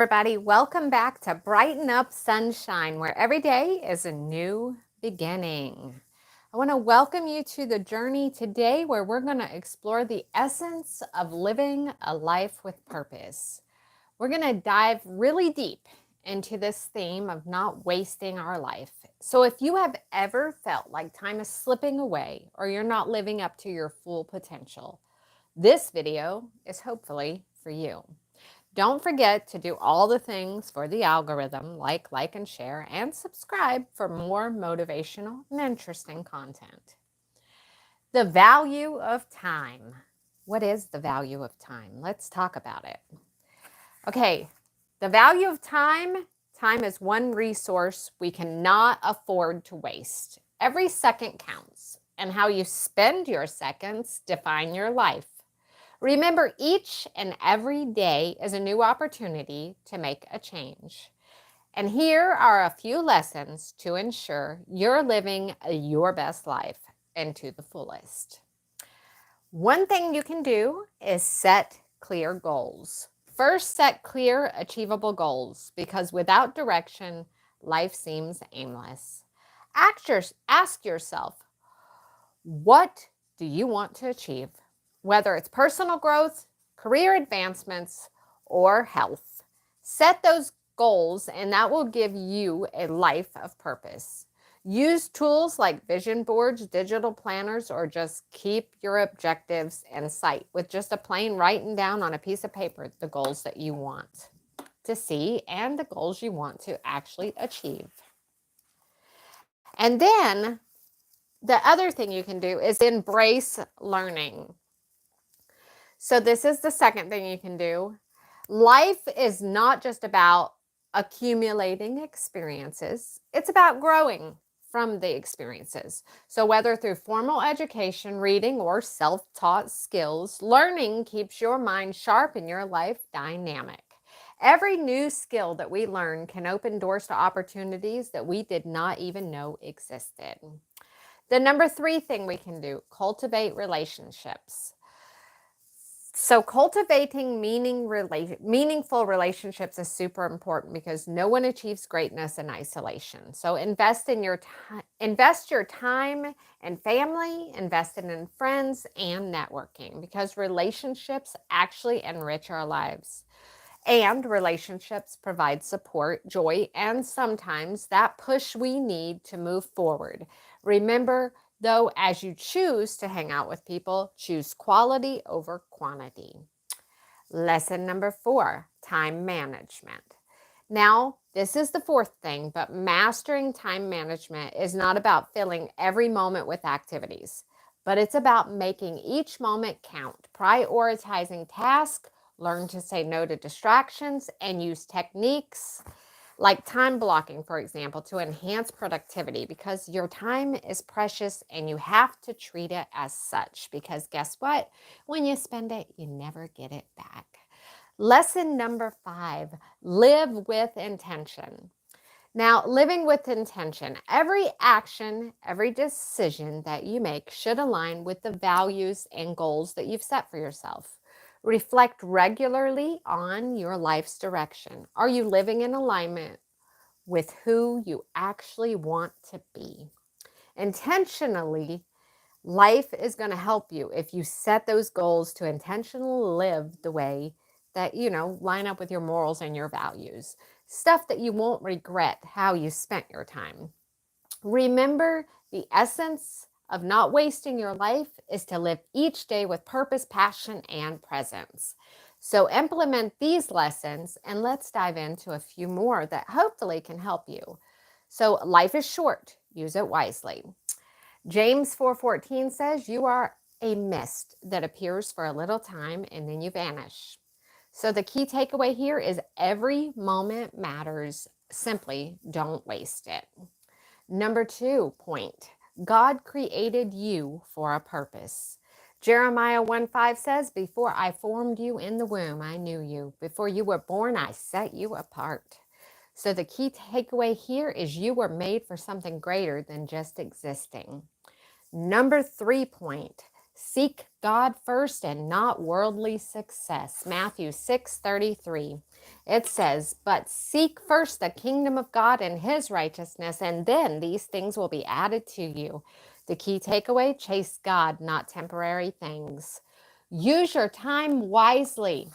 Everybody, welcome back to Brighten Up Sunshine, where every day is a new beginning. I want to welcome you to the journey today where we're going to explore the essence of living a life with purpose. We're going to dive really deep into this theme of not wasting our life. So, if you have ever felt like time is slipping away or you're not living up to your full potential, this video is hopefully for you. Don't forget to do all the things for the algorithm, like, and share, and subscribe for more motivational and interesting content. The value of time. What is the value of time? Let's talk about it. Okay, the value of time. Time is one resource we cannot afford to waste. Every second counts, and how you spend your seconds define your life. Remember, each and every day is a new opportunity to make a change. And here are a few lessons to ensure you're living your best life and to the fullest. One thing you can do is set clear goals. First, set clear, achievable goals because without direction, life seems aimless. Ask yourself, what do you want to achieve? Whether it's personal growth, career advancements, or health. Set those goals, and that will give you a life of purpose. Use tools like vision boards, digital planners, or just keep your objectives in sight with just a plain writing down on a piece of paper the goals that you want to see and the goals you want to actually achieve. And then the other thing you can do is embrace learning. So this is the second thing you can do. Life is not just about accumulating experiences. It's about growing from the experiences. So whether through formal education, reading, or self-taught skills, learning keeps your mind sharp and your life dynamic. Every new skill that we learn can open doors to opportunities that we did not even know existed. The number 3 thing we can do, cultivate relationships. So cultivating meaningful relationships is super important because no one achieves greatness in isolation. So invest your time and family, invest in friends and networking because relationships actually enrich our lives. And relationships provide support, joy, and sometimes that push we need to move forward. Remember, though, as you choose to hang out with people, choose quality over quantity. Lesson number 4, time management. Now, this is the 4th thing, but mastering time management is not about filling every moment with activities, but it's about making each moment count, prioritizing tasks, learn to say no to distractions, and use techniques like time blocking, for example, to enhance productivity because your time is precious and you have to treat it as such because guess what? When you spend it, you never get it back. Lesson number 5, live with intention. Now, living with intention, every action, every decision that you make should align with the values and goals that you've set for yourself. Reflect regularly on your life's direction. Are you living in alignment with who you actually want to be? Intentionally, life is going to help you if you set those goals to intentionally live the way that, line up with your morals and your values. Stuff that you won't regret how you spent your time. Remember, the essence of not wasting your life is to live each day with purpose, passion, and presence. So implement these lessons and let's dive into a few more that hopefully can help you. So life is short, use it wisely. James 4:14 says, you are a mist that appears for a little time and then you vanish. So the key takeaway here is every moment matters. Simply don't waste it. Number 2 point, God created you for a purpose. Jeremiah 1:5 says, before I formed you in the womb, I knew you. Before you were born, I set you apart. So the key takeaway here is you were made for something greater than just existing. Number 3 point, seek God first and not worldly success. Matthew 6:33. It says, but seek first the kingdom of God and his righteousness, and then these things will be added to you. The key takeaway, chase God, not temporary things. Use your time wisely.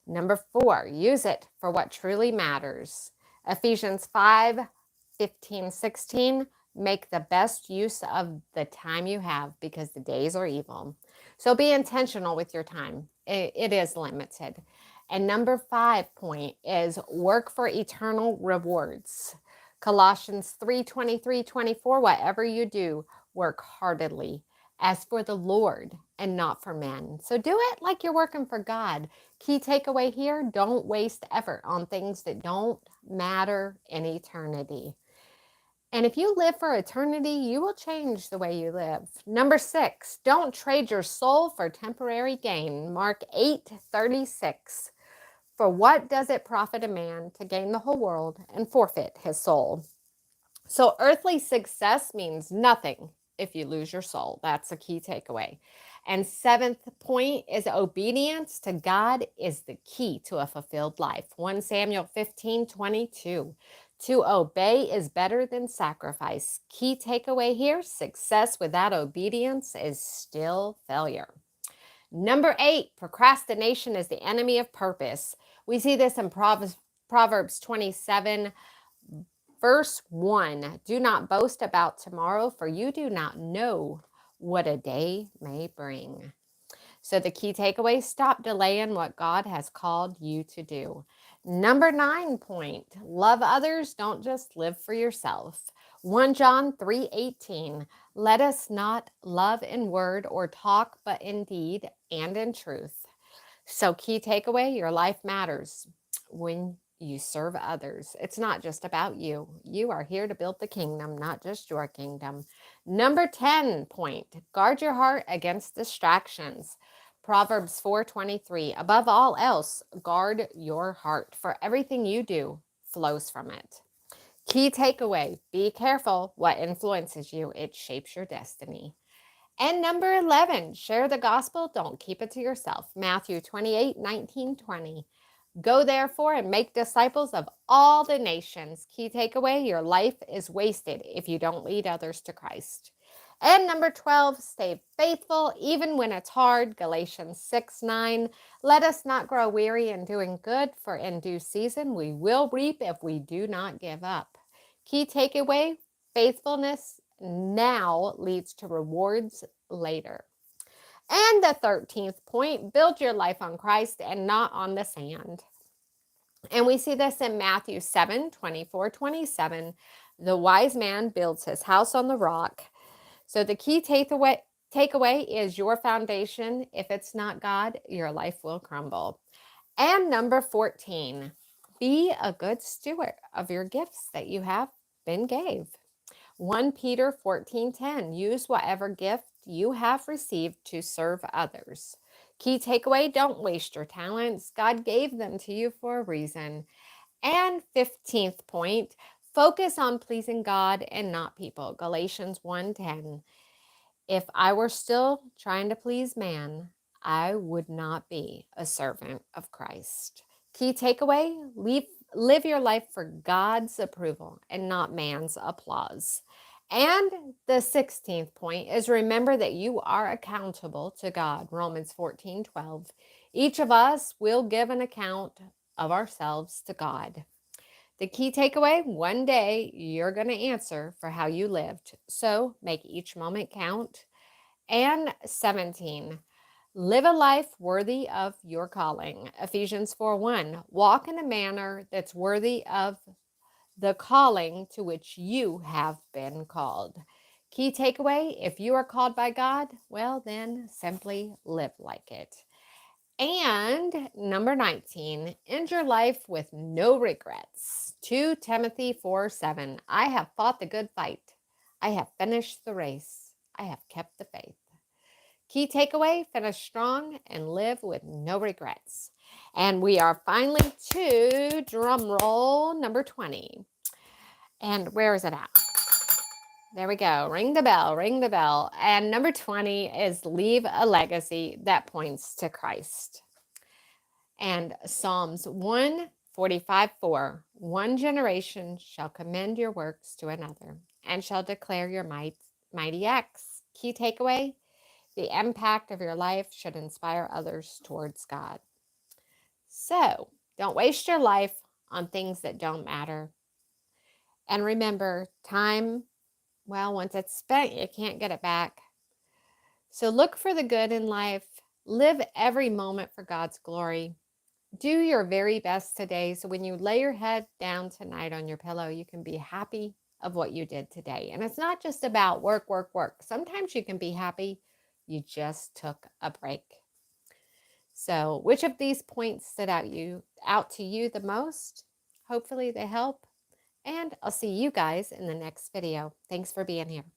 Number 4, use it for what truly matters. Ephesians 5:15-16. Make the best use of the time you have because the days are evil. So be intentional with your time. It is limited. And number 5 point is work for eternal rewards. Colossians 3:23-24. Whatever you do, work heartily as for the Lord and not for men. So do it like you're working for God. Key takeaway here, don't waste effort on things that don't matter in eternity. And if you live for eternity, you will change the way you live. Number 6, don't trade your soul for temporary gain. Mark 8:36. For what does it profit a man to gain the whole world and forfeit his soul? So earthly success means nothing if you lose your soul. That's a key takeaway. And 7th point is obedience to God is the key to a fulfilled life. 1 Samuel 15:22. To obey is better than sacrifice. Key takeaway here, success without obedience is still failure. Number 8, procrastination is the enemy of purpose. We see this in Proverbs 27, Verse 1, do not boast about tomorrow, for you do not know what a day may bring. So the key takeaway, stop delaying what God has called you to do. Number 9 point, love others, don't just live for yourself. 1 John 3:18, let us not love in word or talk, but in deed and in truth. So key takeaway, your life matters when you serve others. It's not just about you. You are here to build the kingdom, not just your kingdom. Number 10 point, guard your heart against distractions. Proverbs 4:23, above all else, guard your heart, for everything you do flows from it. Key takeaway, be careful what influences you. It shapes your destiny. And number 11, share the gospel. Don't keep it to yourself. Matthew 28:19-20. Go therefore and make disciples of all the nations. Key takeaway, your life is wasted if you don't lead others to Christ. And number 12, stay faithful even when it's hard. Galatians 6:9. Let us not grow weary in doing good, for in due season we will reap if we do not give up. Key takeaway, faithfulness now leads to rewards later. And the 13th point, build your life on Christ and not on the sand. And we see this in Matthew 7:24-27. The wise man builds his house on the rock. So the key takeaway is your foundation. If it's not God, your life will crumble. And number 14, be a good steward of your gifts that you have been gave. 1 Peter 14:10, use whatever gift you have received to serve others. Key takeaway, don't waste your talents. God gave them to you for a reason. And 15th point, focus on pleasing God and not people. Galatians 1:10. If I were still trying to please man, I would not be a servant of Christ. Key takeaway, live your life for God's approval and not man's applause. And the 16th point is remember that you are accountable to God. Romans 14:12. Each of us will give an account of ourselves to God. The key takeaway, one day you're going to answer for how you lived. So make each moment count. And 17, live a life worthy of your calling. Ephesians 4:1, walk in a manner that's worthy of the calling to which you have been called. Key takeaway, if you are called by God, well, then simply live like it. And number 19, end your life with no regrets. 2 Timothy 4:7, I have fought the good fight. I have finished the race. I have kept the faith. Key takeaway, finish strong and live with no regrets. And we are finally to drum roll number 20. And where is it at? There we go. Ring the bell, ring the bell. And number 20 is leave a legacy that points to Christ. And Psalms 145:4, one generation shall commend your works to another and shall declare your mighty acts. Key takeaway: the impact of your life should inspire others towards God. So don't waste your life on things that don't matter. And remember, time, well, once it's spent, you can't get it back. So look for the good in life. Live every moment for God's glory. Do your very best today so when you lay your head down tonight on your pillow, you can be happy of what you did today. And it's not just about work, work, work. Sometimes you can be happy you just took a break. So, which of these points stood out to you the most? Hopefully they help. And I'll see you guys in the next video. Thanks for being here.